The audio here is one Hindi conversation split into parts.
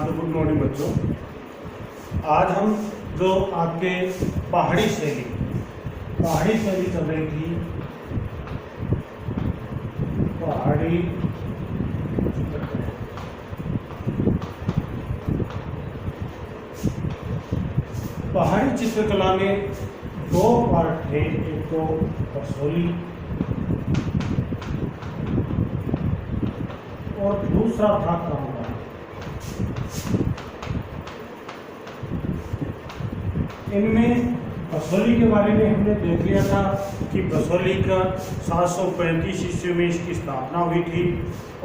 सो गुड मॉर्निंग बच्चों। आज हम जो आपके पहाड़ी शैली चल रही थी, पहाड़ी चित्रकला में दो पार्ट थे। एक तो बसोली और दूसरा था कांगड़ा। इनमें बसोली के बारे में हमने देख लिया था कि बसोली का 735 ईस्वी में इसकी स्थापना हुई थी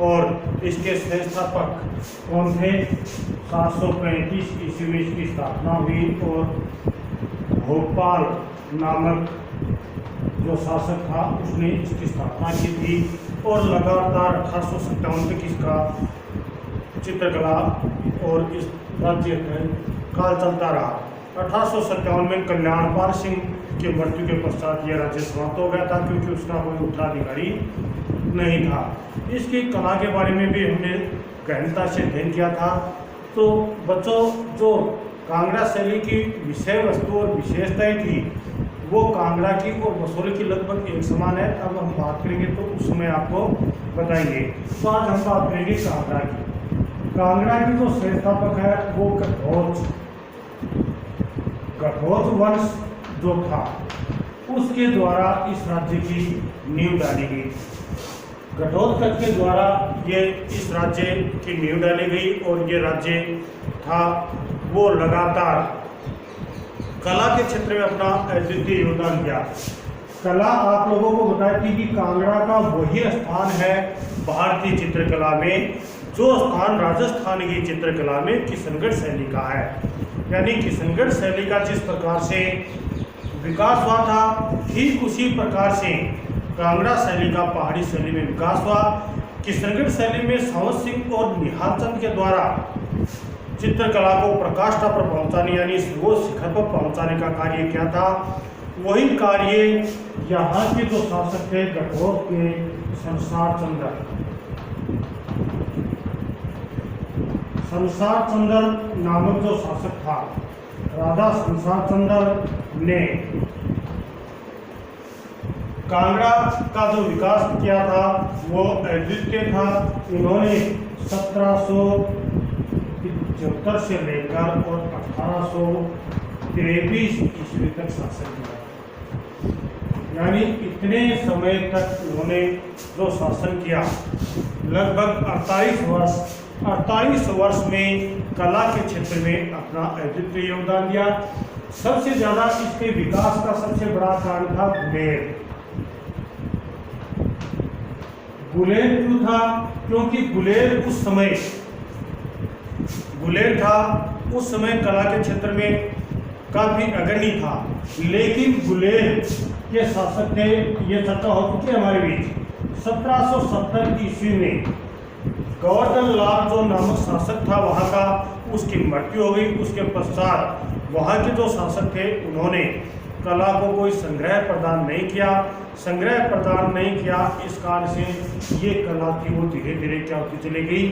और इसके संस्थापक कौन थे। 735 ईस्वी में इसकी स्थापना हुई और भोपाल नामक जो शासक था उसने इसकी स्थापना की थी और लगातार 1857 तक इसका चित्रकला और इस राज्य का काल चलता रहा। 1857 में कल्याणपाल सिंह के मृत्यु के पश्चात यह राज्य समाप्त हो गया था, क्योंकि उसका कोई उत्तराधिकारी नहीं था। इसकी कला के बारे में भी हमने गहनता से अध्ययन किया था। तो बच्चों, जो कांगड़ा शैली की विषय वस्तु और विशेषताएं थी वो कांगड़ा की और बसोली की लगभग एक समान है। अब हम बात करेंगे तो उस समय आपको बताएंगे। तो आज हम बात करेंगे कांगड़ा की। कांगड़ा की जो संस्थापक है वो घटोत्कच वंश जो था उसके द्वारा इस राज्य की नींव डाली गई। घटोत्कच के द्वारा ये इस राज्य की नींव डाली गई और ये राज्य था वो लगातार कला के क्षेत्र में अपना अद्वितीय योगदान दिया। कला आप लोगों को बताई थी कि कांगड़ा का वही स्थान है भारतीय चित्रकला में जो स्थान राजस्थान की चित्रकला में किशनगढ़ शैली का है। यानी किशनगढ़ शैली का जिस प्रकार से विकास हुआ था ठीक उसी प्रकार से कांगड़ा शैली का पहाड़ी शैली में विकास हुआ। किशनगढ़ शैली में संवत सिंह और निहाल चंद के द्वारा चित्रकला को प्रकाष्ठा पर पहुंचाने यानी सर्वोच्च शिखर पर पहुंचाने का कार्य किया था। वही कार्य यहाँ के जो शासक थे घटोत्कच के संसार चंद्र नामक जो शासक था, राजा संसार चंद्र ने कांगड़ा का जो विकास किया था वो अद्वितीय था। इन्होंने 1775 से लेकर और 1823 ईस्वी तक शासन किया। यानी इतने समय तक उन्होंने जो शासन किया लगभग 48 वर्ष में कला के क्षेत्र में अपना अद्वितीय योगदान दिया। सबसे ज्यादा इसके विकास का सबसे बड़ा कारण था गुलेर क्यों था? क्योंकि गुलेर उस समय कला के क्षेत्र में काफी अग्रणी था। लेकिन गुलेर के शासक थे, ये चर्चा हो चुकी है हमारे बीच। 1770 ईस्वी में गोवर्धन लाल जो नामक शासक था वहाँ का, उसकी मृत्यु हो गई। उसके पश्चात वहाँ के जो शासक थे उन्होंने कला को कोई संग्रह प्रदान नहीं किया। इस कारण से ये कला थी वो धीरे धीरे क्या होती चली गई,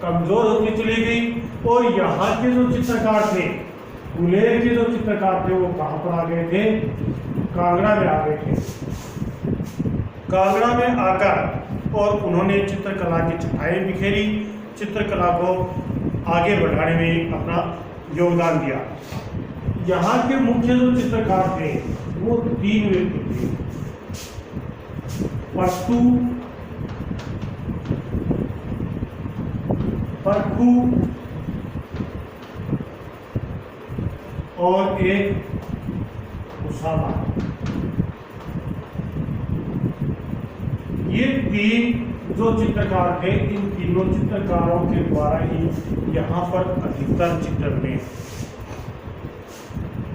कमजोर होती चली गई। और यहाँ के जो चित्रकार थे, गुलेर के जो चित्रकार थे वो कहाँ पर आ गए थे? कांगड़ा में आ गए थे। कांगड़ा में आकर और उन्होंने चित्रकला की छटाएं बिखेरी, चित्रकला को आगे बढ़ाने में अपना योगदान दिया। यहाँ के मुख्य जो चित्रकार थे वो 3 व्यक्ति थे, पट्टू, परखू और एक उसामा। ये 3 जो चित्रकार थे, इन तीनों चित्रकारों के द्वारा ही यहाँ पर अधिकतर चित्र बने।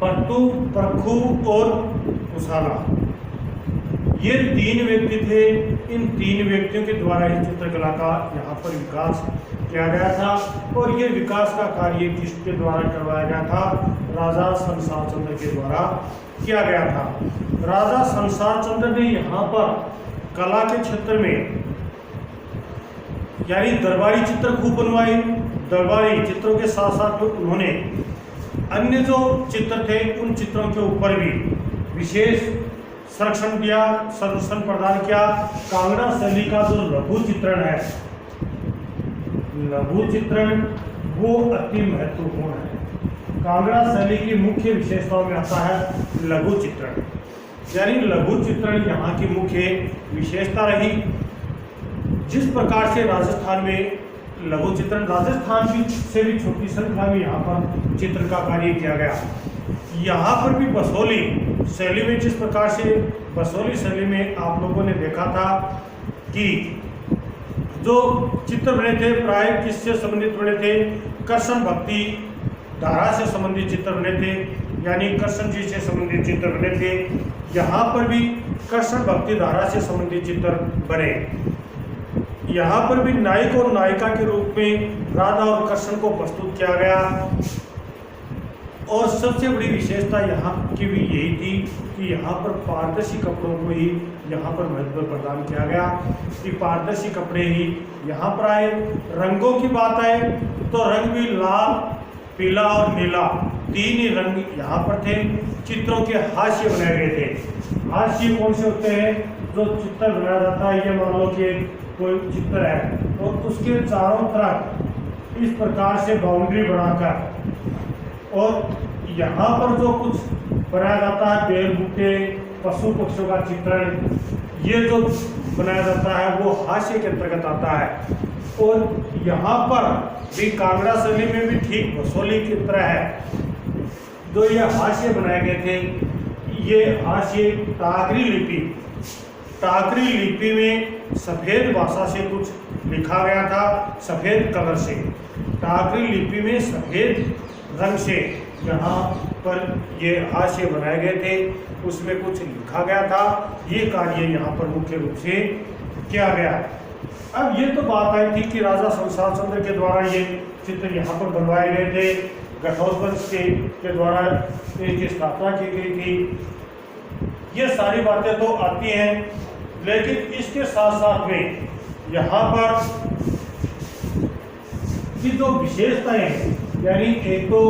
पट्टू, परखू और उसाला, ये 3 व्यक्ति थे। इन 3 व्यक्तियों के द्वारा ही चित्रकला का यहाँ पर विकास किया गया था। और ये विकास का कार्य किसके द्वारा करवाया गया था? राजा संसार चंद्र के द्वारा किया गया था। राजा संसार चंद्र ने यहाँ पर कला के क्षेत्र में यानी दरबारी चित्र खूब बनवाए, दरबारी चित्रों के साथ साथ उन्होंने अन्य जो चित्र थे उन चित्रों के ऊपर भी विशेष संरक्षण प्रदान किया। कांगड़ा शैली का जो लघु चित्रण है, लघु चित्रण वो अति महत्वपूर्ण है। कांगड़ा शैली की मुख्य विशेषताओं में आता है लघु चित्रण, यानी लघु चित्रण यहाँ की मुख्य विशेषता रही। जिस प्रकार से राजस्थान में लघु चित्रण, राजस्थान की से भी छोटी संख्या में यहाँ पर चित्र का कार्य किया गया। यहाँ पर भी बसोली शैली में, जिस प्रकार से बसोली शैली में आप लोगों ने देखा था कि जो चित्र बने थे प्राय किससे संबंधित बने थे, कृष्ण भक्ति धारा से संबंधित चित्र बने थे, यानी कृष्ण जी से संबंधित चित्र बने थे। यहाँ पर भी कृष्ण भक्ति धारा से संबंधित चित्र बने। यहाँ पर भी नायक और नायिका के रूप में राधा और कृष्ण को प्रस्तुत किया गया। और सबसे बड़ी विशेषता यहाँ की भी यही थी कि यहाँ पर पारदर्शी कपड़ों को ही यहाँ पर महत्व प्रदान किया गया कि पारदर्शी कपड़े ही यहाँ पर आए। रंगों की बात आए तो रंग भी लाल, पीला और नीला, तीन ही रंग यहाँ पर थे। चित्रों के हाशिए बनाए गए थे। हाशिए कौन से होते हैं? जो चित्र बनाया जाता है, ये मान लो कि कोई चित्र है तो उसके चारों तरफ इस प्रकार से बाउंड्री बनाकर, और यहाँ पर जो कुछ बनाया जाता है पेड़ बूटे पशु पक्षियों का चित्रण, ये जो बनाया जाता है वो हाशिए के अंतर्गत आता है। और यहाँ पर भी कांगड़ा शैली में भी ठीक बसोली की तरह है, जो ये हाशिए बनाए गए थे। ये हाशिए टाकरी लिपि में सफ़ेद भाषा से कुछ लिखा गया था, सफ़ेद कलर से। टाकरी लिपि में सफ़ेद रंग से यहाँ पर ये हाशिए बनाए गए थे, उसमें कुछ लिखा गया था। ये कार्य यहाँ पर मुख्य रूप से किया गया। अब ये तो बात आई थी कि राजा शमशाद चंद्र के द्वारा ये चित्र यहाँ पर बनवाए गए थे, घटोत्कच के द्वारा इनकी स्थापना की गई थी। ये सारी बातें तो आती हैं, लेकिन इसके साथ साथ में यहाँ पर की जो विशेषताएं हैं, यानी एक तो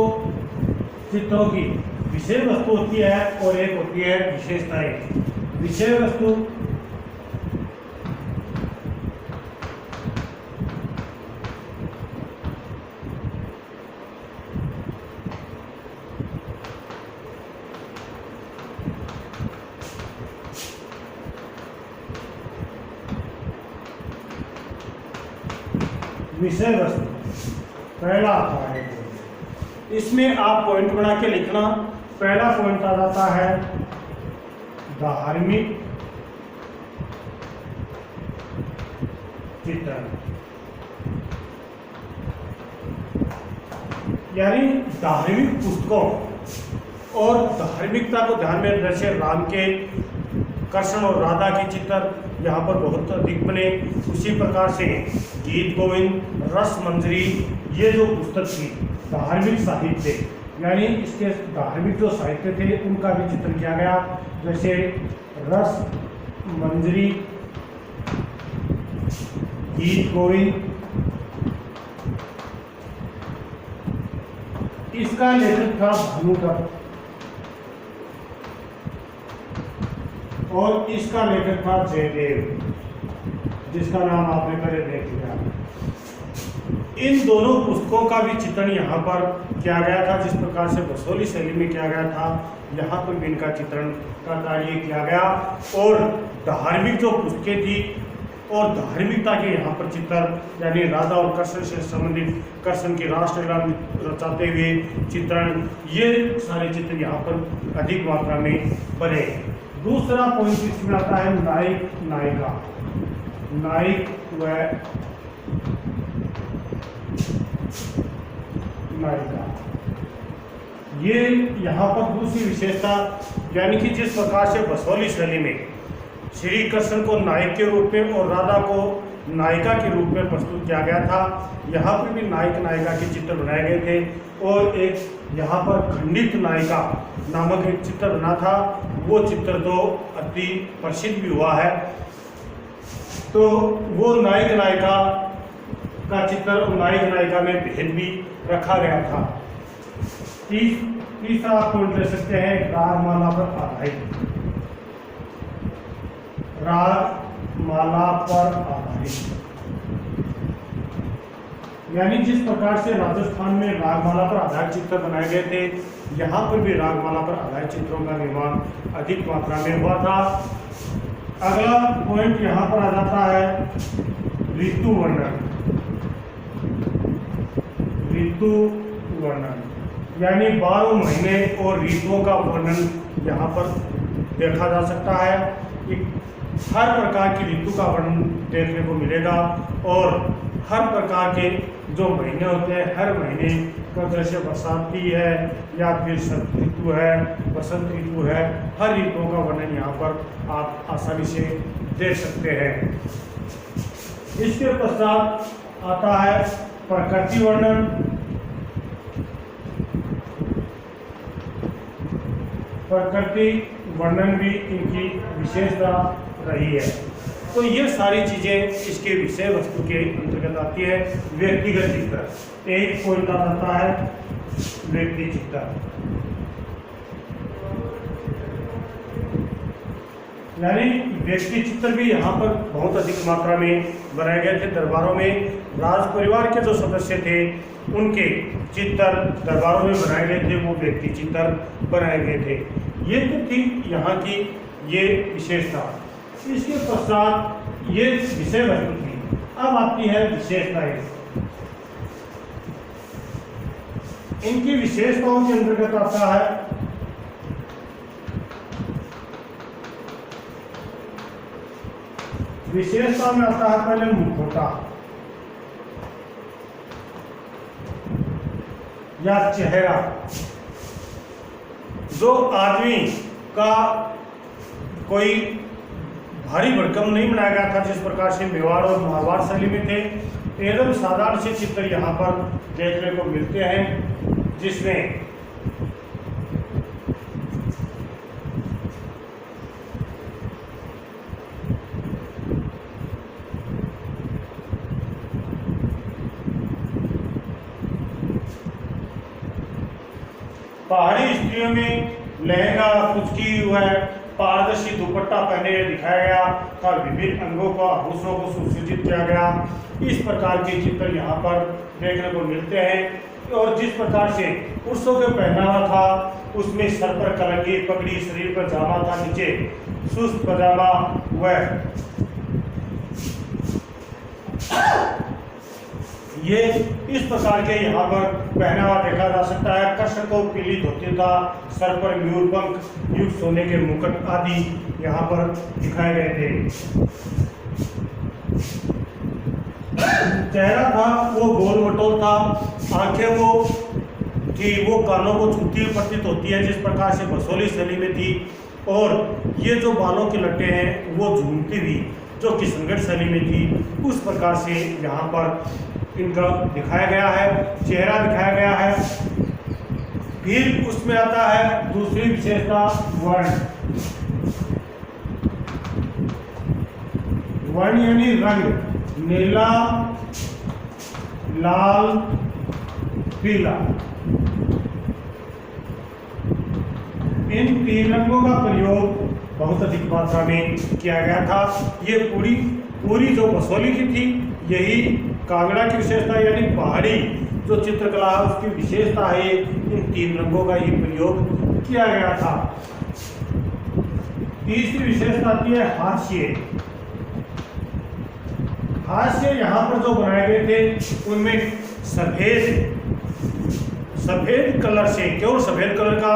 चित्रों की विषय वस्तु होती है और एक होती है विशेषताएं। विषय वस्तु विषय वस्तु पहला आता है, इसमें आप पॉइंट बना के लिखना। पहला पॉइंट आ जाता है धार्मिक चित्रण, यानी धार्मिक पुस्तकों और धार्मिकता को ध्यान में रखते हुए राम के, कृष्ण और राधा की चित्र यहाँ पर बहुत अधिक बने। उसी प्रकार से गीत गोविंद, रस मंजरी, ये जो पुस्तक थी धार्मिक साहित्य, यानी इसके धार्मिक जो साहित्य थे उनका भी चित्रण किया गया। जैसे रस मंजरी, गीत गोविंद, इसका लेखक था भानुदत्त और इसका लेखक था जयदेव, जिसका नाम आपने पहले देख लिया। इन दोनों पुस्तकों का भी चित्रण यहाँ पर किया गया था, जिस प्रकार से बसोली शैली में किया गया था, यहाँ पर भी इनका चित्रण का कार्य किया गया। और धार्मिक जो पुस्तकें थी और धार्मिकता के यहाँ पर चित्र, यानी राधा और कृष्ण से संबंधित, कृष्ण की राष्ट्रलीला रचाते हुए चित्रण, ये सारे चित्र यहाँ पर अधिक मात्रा में बने। दूसरा पॉइंट इसमें आता है नायक नायिका, नायक व नायिका। ये यहाँ पर दूसरी विशेषता, यानी कि जिस प्रकार से बसोली शैली में श्री कृष्ण को नायक के रूप में और राधा को नायिका के रूप में प्रस्तुत किया गया था, यहाँ पर भी नायक नायिका के चित्र बनाए गए थे। और एक यहाँ पर खंडित नायिका नामक एक चित्र बना था, वो चित्र तो अति प्रसिद्ध भी हुआ है। तो वो नायक नायिका का चित्र और नायक नायिका में भेद भी रखा गया था। तीसरा पॉइंट ले सकते हैं रागमाला पर आधारित। रागमाला पर आधारित यानी जिस प्रकार से राजस्थान में रागमाला पर आधारित चित्र बनाए गए थे, यहाँ पर भी रागमाला पर आधारित चित्रों का निर्माण अधिक मात्रा में हुआ था। अगला पॉइंट यहाँ पर आ जाता है ऋतु वर्णन। ऋतु वर्णन यानी 12 महीने और ऋतुओं का वर्णन यहाँ पर देखा जा सकता है। हर प्रकार की ऋतु का वर्णन देखने को मिलेगा और हर प्रकार के जो महीने होते हैं, हर महीने का जैसे बरसाती है या फिर शरद ऋतु है, बसंत ऋतु है, हर ऋतुओं का वर्णन यहाँ पर आप आसानी से देख सकते हैं। इसके पश्चात आता है प्रकृति वर्णन। प्रकृति वर्णन भी इनकी विशेषता रही है। तो ये सारी चीजें इसके विषय वस्तु के अंतर्गत आती है। व्यक्तिगत चित्र एक पॉइंट आ जाता है, व्यक्ति चित्र यानी व्यक्ति चित्र भी यहाँ पर बहुत अधिक मात्रा में बनाए गए थे। दरबारों में राज परिवार के जो सदस्य थे उनके चित्र दरबारों में बनाए गए थे, वो व्यक्ति चित्र बनाए गए थे। ये तो थी यहाँ की ये विशेषता। इसके पश्चात ये विषय वस्तु थी। अब आती है विशेषताएं। इनकी विशेषताओं के अंतर्गत आता है विशेषता में आता है पहले मुखौटा या चेहरा। जो आदमी का कोई भारी भरकम नहीं बनाया गया था, जिस प्रकार से मेवाड़ और मारवाड़ शैली में थे, एकदम साधारण से चित्र यहाँ पर देखने को मिलते हैं, जिसमें पहाड़ी स्त्रियों में लहंगा कुछ की हुआ है, पारदर्शी दुपट्टा पहने दिखाया गया था, विभिन्न अंगों को आभूषणों को सुसज्जित किया गया। इस प्रकार के चित्र यहाँ पर देखने को मिलते हैं। और जिस प्रकार से पुरुषों के पहनावा था उसमें सर पर कलंगी पगड़ी, शरीर पर जामा था, नीचे सुस्त पजामा वह ये इस प्रकार के यहाँ पर पहनावा देखा जा सकता है। कष्ट को पीली धोती था, सर पर मयूरपंख युक्त सोने के मुकुट आदि यहाँ पर दिखाए गए थे। चेहरा था वो गोल मटोल था, आंखें वो थी वो कानों को छूती हुई प्रतीत होती है, जिस प्रकार से बसोली शैली में थी। और ये जो बालों के लट्टे हैं वो झूमती हुई जो किशनगढ़ शैली में थी, उस प्रकार से यहाँ पर इनका दिखाया गया है, चेहरा दिखाया गया है। फिर उसमें आता है दूसरी विशेषता वर्ण। वर्ण यानी रंग, नीला, लाल, पीला, इन तीन रंगों का प्रयोग बहुत अधिक मात्रा में किया गया था। ये पूरी जो बसोली की थी, यही कांगड़ा की विशेषता यानी पहाड़ी जो चित्रकला है उसकी विशेषता है, इन तीन रंगों का ही प्रयोग किया गया था। तीसरी विशेषता आती है हाशिए। हाशिए यहाँ पर जो बनाए गए थे उनमें सफेद कलर से, केवल सफेद कलर का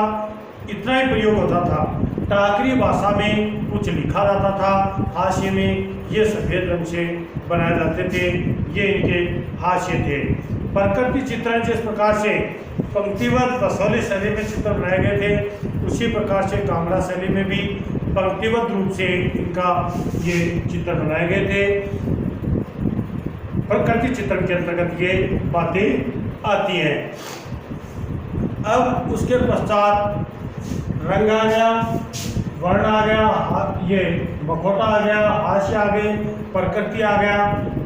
इतना ही प्रयोग होता था। टाकरी भाषा में कुछ लिखा जाता था, हाशिए में ये सफेद रंग से बनाए जाते थे, ये इनके हाशिए थे। प्रकृति चित्रण जिस प्रकार से पंक्तिबद्ध बसोली शैली में चित्र बनाए गए थे, उसी प्रकार से कांगड़ा शैली में भी पंक्तिबद्ध रूप से इनका ये चित्र बनाए गए थे। प्रकृति चित्रण के अंतर्गत ये बातें आती हैं। अब उसके पश्चात रंग आ गया, वर्ण आ गया, ये मखौटा आ गया, हाशिया आ गए, प्रकृति आ गया।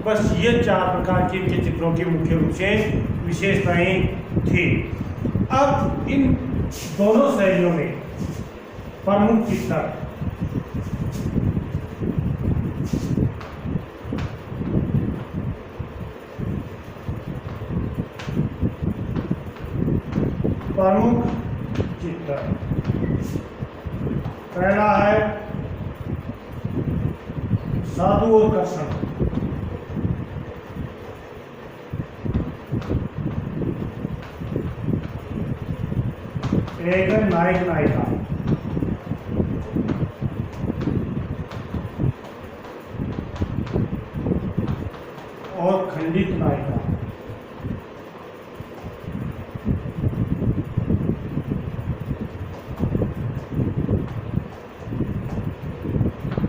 बस ये 4 प्रकार की इनके चित्रों की मुख्य रूप से विशेषताएं थी। अब इन दोनों शैलियों में प्रमुख चित्रक पहला है साधु और कृष्ण। एक है नायक नायिका, और खंडित नायिका।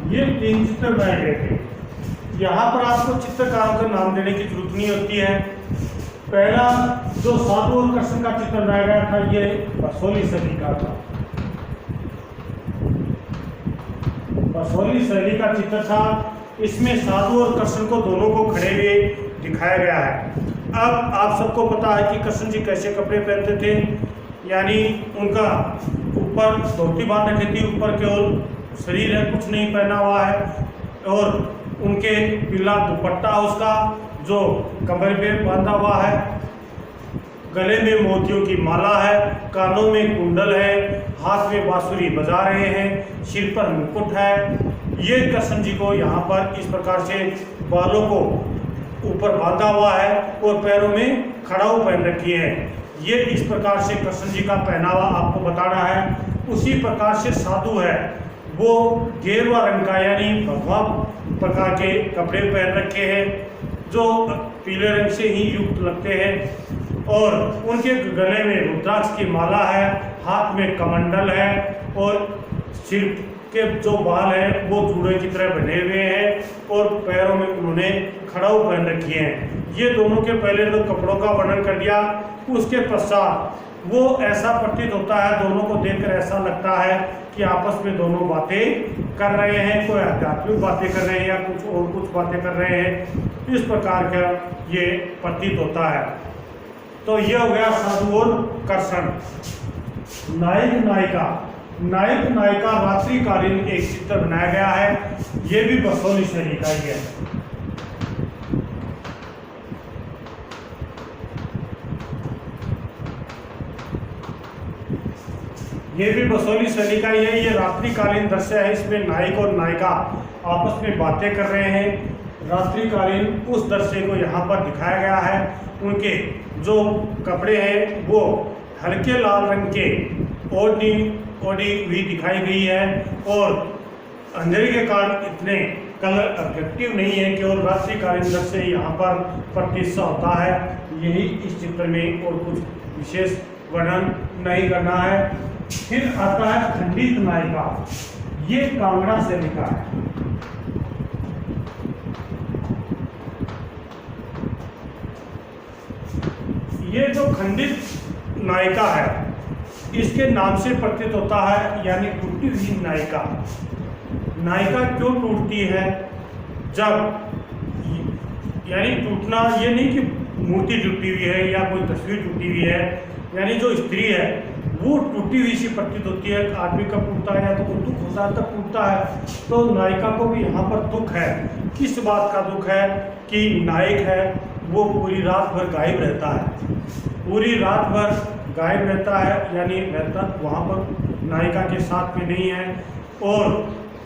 ये 3 चित्र बनाए गए थे। यहाँ पर आपको चित्रकारों का नाम देने की जरूरत नहीं होती है। पहला जो साधु और कृष्ण का चित्र बनाया गया था, ये बसोली शैली का था। बसोली शैली का चित्र था। इसमें साधु और कृष्ण को दोनों को खड़े हुए दिखाया गया है। अब आप सबको पता है कि कृष्ण जी कैसे कपड़े पहनते थे, यानी उनका ऊपर धोती बांध रखी थी, ऊपर केवल शरीर है, कुछ नहीं पहना हुआ है, और उनके पीला दुपट्टा उसका जो कमर पे बांधा हुआ है, गले में मोतियों की माला है, कानों में कुंडल है, हाथ में बांसुरी बजा रहे हैं, सिर पर मुकुट है। ये कृष्ण जी को यहाँ पर इस प्रकार से बालों को ऊपर बांधा हुआ है और पैरों में खड़ाऊ पहन रखी है। ये इस प्रकार से कृष्ण जी का पहनावा आपको बताना है। उसी प्रकार से साधु है, वो गेरुआ रंग का यानी भगवा प्रकार के कपड़े पहन रखे हैं जो पीले रंग से ही युक्त लगते हैं, और उनके गले में रुद्राक्ष की माला है, हाथ में कमंडल है, और सिर के जो बाल हैं वो जूड़े की तरह बने हुए हैं, और पैरों में उन्होंने खड़ाऊ पहन रखी हैं। ये दोनों के पहले तो कपड़ों का वर्णन कर दिया। उसके पश्चात वो ऐसा प्रतीत होता है, दोनों को देखकर ऐसा लगता है कि आपस में दोनों बातें कर रहे हैं, कोई आध्यात्मिक बातें कर रहे हैं या कुछ बातें कर रहे हैं। इस प्रकार का ये प्रतीत होता है। तो यह हो गया साधु और कृष्ण। नायक नायिका, नायक नायिका रात्रिकालीन एक चित्र बनाया गया है। ये भी बसोली शैली का ही है। ये भी बसोली शैली का ही है। ये रात्रिकालीन दृश्य है। इसमें नायक और नायिका आपस में बातें कर रहे हैं। रात्रिकालीन उस दृश्य को यहाँ पर दिखाया गया है। उनके जो कपड़े हैं वो हल्के लाल रंग के ओढ़ी हुई दिखाई गई है, और अंधेरे के कारण इतने कलर ऑब्जेक्टिव नहीं है, केवल रात्रिकालीन दृश्य यहाँ पर प्रतीत होता है। यही इस चित्र में, और कुछ विशेष वर्णन नहीं करना है। फिर आता है खंडित नायिका। ये कांगड़ा से लिखा है। ये जो खंडित नायिका है, इसके नाम से प्रतीत होता है, यानी टूटी हुई नायिका। नायिका क्यों टूटती है? जब यानी टूटना ये नहीं कि मूर्ति टूटी हुई है या कोई तस्वीर टूटी हुई है, यानी जो स्त्री है वो टूटी हुई सी प्रतीत होती है। आदमी का टूटता है या तो कोई दुख होता है तब टूटता है, तो नायिका को भी यहाँ पर दुख है। किस बात का दुख है? कि नायक है वो पूरी रात भर गायब रहता है, पूरी रात भर गायब रहता है, यानी रहता वहाँ पर नायिका के साथ में नहीं है, और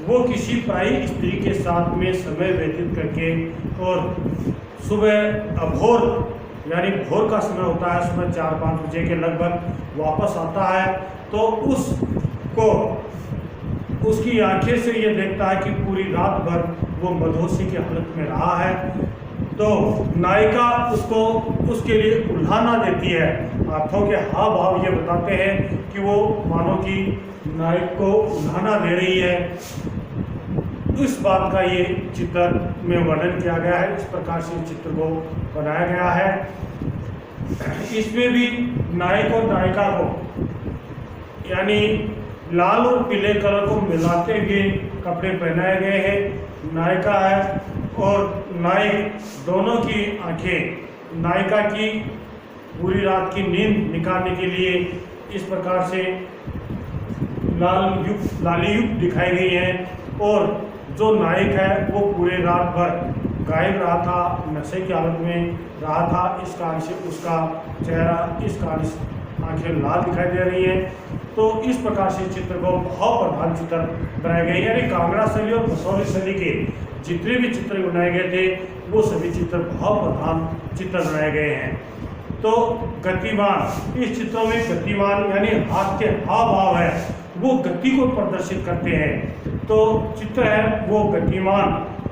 वो किसी पराई स्त्री के साथ में समय व्यतीत करके, और सुबह अभोर यानी भोर का समय होता है, सुबह 4-5 बजे के लगभग वापस आता है, तो उसको उसकी आंखें से ये देखता है कि पूरी रात भर वो मदहोशी की हालत में रहा है। तो नायिका उसको उसके लिए उल्हाना देती है। हाथों के हाव भाव ये बताते हैं कि वो मानो कि नायक को उल्हाना दे रही है। इस बात का ये चित्र में वर्णन किया गया है। इस प्रकार से चित्र को बनाया गया है। इसमें भी नायक और नायिका को यानी लाल और पीले कलर को मिलाते हुए कपड़े पहनाए गए हैं। नायिका है और नायक दोनों की आंखें नायिका की पूरी रात की नींद निकालने के लिए इस प्रकार से लालीयुक्त दिखाई गई हैं और जो नायक है वो पूरे रात भर गायब रहा था, नशे की हालत में रहा था। इस कारण से उसका चेहरा, इस कारण से आंखें लाल दिखाई दे रही हैं। तो इस प्रकार से चित्र को भाव प्रधान चित्र बनाए गए, यानी कांगड़ा शैली और बसौली शैली के जितने भी चित्र बनाए गए थे वो सभी चित्र भाव प्रधान चित्र बनाए गए हैं। तो गतिमान, इस चित्रों में गतिमान यानी हाथ के हाव भाव है वो गति को प्रदर्शित करते हैं। तो चित्र है वो गतिमान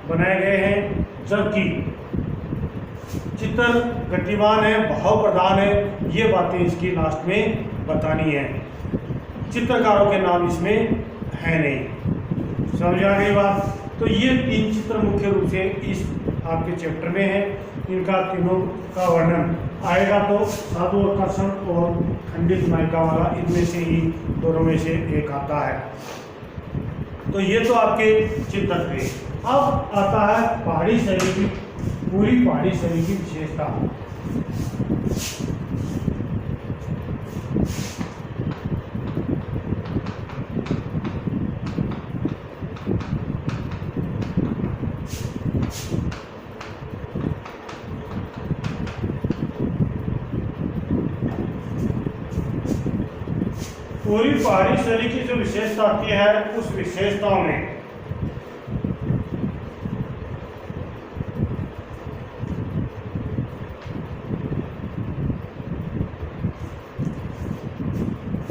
बनाए गए हैं, जबकि चित्र गतिमान है, भाव प्रधान है, ये बातें इसकी लास्ट में बतानी है। चित्रकारों के नाम इसमें है नहीं। समझ आ गई बात? तो ये 3 चित्र मुख्य रूप से इस आपके चैप्टर में है। इनका तीनों का वर्णन आएगा तो साधु आकर्षण और खंडित नायिका वाला इनमें से ही दोनों में से एक आता है। तो ये तो आपके चित्र थे। अब आता है पहाड़ी शैली की, पूरी पहाड़ी शैली की विशेषता। पूरी पहाड़ी शैली की जो विशेषता आती है उस विशेषताओं में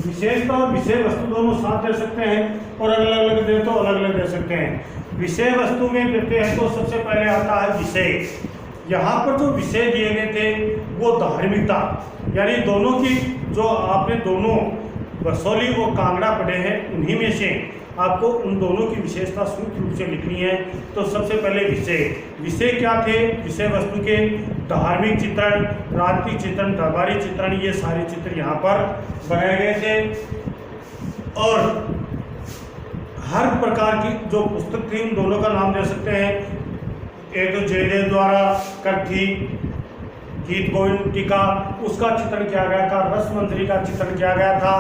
विशेषता और विषय वस्तु दोनों साथ दे सकते हैं और अलग अलग दे तो अलग अलग दे सकते हैं। विषय वस्तु में देते हैं तो सबसे पहले आता है विषय। यहाँ पर जो विषय दिए गए थे वो धार्मिकता, यानी दोनों की जो आपने दोनों बसौली और कांगड़ा पढ़े हैं उन्हीं में से आपको उन दोनों की विशेषता सूक्ष्म रूप से लिखनी है। तो सबसे पहले विषय क्या थे? विषय वस्तु के धार्मिक चित्रण, राजनीतिक चित्रण, दरबारी चित्रण, ये सारे चित्र यहाँ पर बनाए गए थे। और हर प्रकार की जो पुस्तक थी उन दोनों का नाम दे सकते हैं। एक तो जयदेव द्वारा कर्थी गीत गोविंद टीका, उसका चित्रण किया गया था। रस मंजरी का चित्रण किया गया था।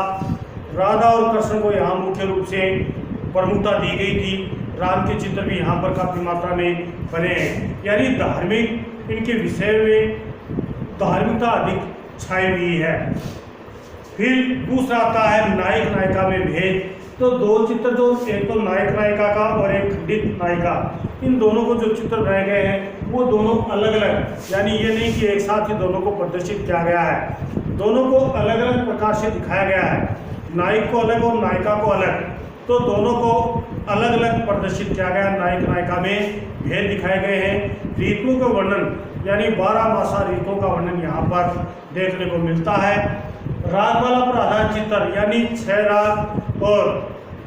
राधा और कृष्ण को यहाँ मुख्य रूप से प्रमुखता दी गई थी। राम के चित्र भी यहाँ पर काफ़ी मात्रा में बने हैं, यानी धार्मिक इनके विषय में धार्मिकता अधिक छाई हुई है। फिर दूसरा आता है नायक नायिका में भेद। तो 2 चित्र, जो एक तो नायक नायिका का और एक खंडित नायिका, इन दोनों को जो चित्र बनाए गए हैं वो दोनों अलग अलग, यानी ये नहीं कि एक साथ ही दोनों को प्रदर्शित किया गया है। दोनों को अलग अलग प्रकार से दिखाया गया है, नायक को अलग और नायिका को अलग। तो दोनों को अलग अलग प्रदर्शित किया गया। नायक नायिका में भेद दिखाए गए हैं। ऋतुओं का वर्णन, यानी 12 मासा ऋतुओं का वर्णन यहाँ पर देखने को मिलता है। रागमाला पर आधारित चित्र, यानी 6 राग और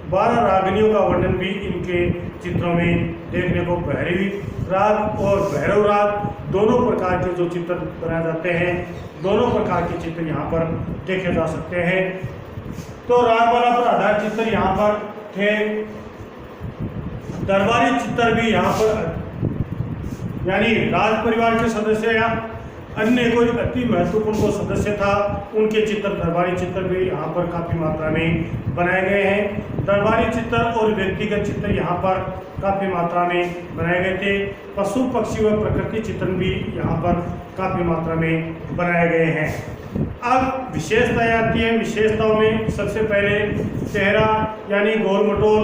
12 रागिनियों का वर्णन भी इनके चित्रों में देखने को भैरवी राग और भैरव राग दोनों प्रकार के जो चित्र बनाए जाते हैं, दोनों प्रकार के चित्र यहाँ पर देखे जा सकते हैं। तो रागमाला पर आधारित चित्र यहाँ पर थे। दरबारी चित्र भी यहाँ पर, यानी राज परिवार के सदस्य या अन्य कोई अति महत्वपूर्ण को सदस्य था, उनके चित्र, दरबारी चित्र भी यहाँ पर काफ़ी मात्रा में बनाए गए हैं। दरबारी चित्र और व्यक्तिगत चित्र यहाँ पर काफ़ी मात्रा में बनाए गए थे। पशु पक्षी व प्रकृति चित्रण भी यहाँ पर काफ़ी मात्रा में बनाए गए हैं। अब विशेषताएं आती हैं। विशेषताओं में सबसे पहले चेहरा, यानी गोल मटोल,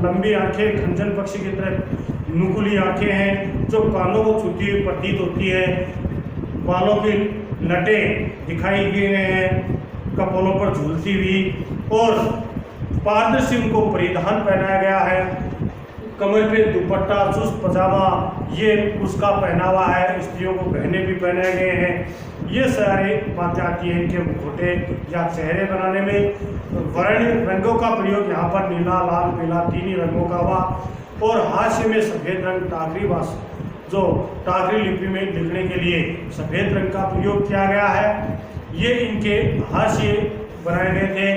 लंबी आंखें, खंजन पक्षी की तरह नुकीली आंखें हैं जो कानों को छूती हुई प्रतीत होती है। बालों की लटें दिखाई गई हैं कपोलों पर झूलती हुई, और पारदर्शी उनको परिधान पहनाया गया है। कमर पे दुपट्टा, चुस्त पजामा, ये उसका पहनावा है। स्त्रियों को गहने भी पहनाए गए हैं। ये सारे बातें आती हैं इनके मुखौटे या चेहरे बनाने में। वर्ण रंगों का प्रयोग यहाँ पर नीला, लाल, पीला, 3 ही रंगों का हुआ। और हास्य में सफ़ेद रंग, टाकरी भाषा, जो टाकरी लिपि में लिखने के लिए सफ़ेद रंग का प्रयोग किया गया है। ये इनके हास्य बनाए गए थे।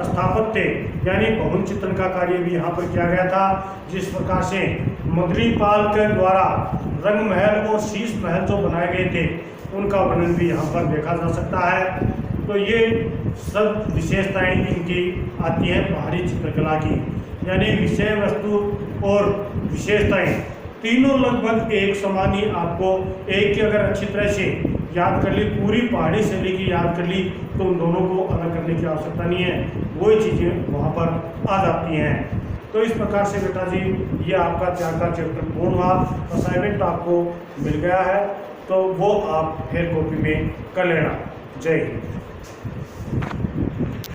स्थापत्य यानी भवन चित्रण का कार्य भी यहाँ पर किया गया था। जिस प्रकार से मगरीपाल के द्वारा रंग महल और शीश महल जो बनाए गए थे उनका वर्णन भी यहाँ पर देखा जा सकता है। तो ये सब विशेषताएं इनकी आती हैं पहाड़ी चित्रकला की, यानी विषय वस्तु और विशेषताएं तीनों लगभग एक समान ही। आपको एक की अगर अच्छी तरह से याद कर ली, पूरी पहाड़ी शैली की याद कर ली, तो उन दोनों को अलग करने की आवश्यकता नहीं है, वही चीज़ें वहाँ पर आ जाती हैं। तो इस प्रकार से बेटा जी ये आपका 4 का चैप्टर पूर्ण हुआ। असाइनमेंट आपको मिल गया है, तो वो आप फिर कॉपी में कर लेना। जय हिंद।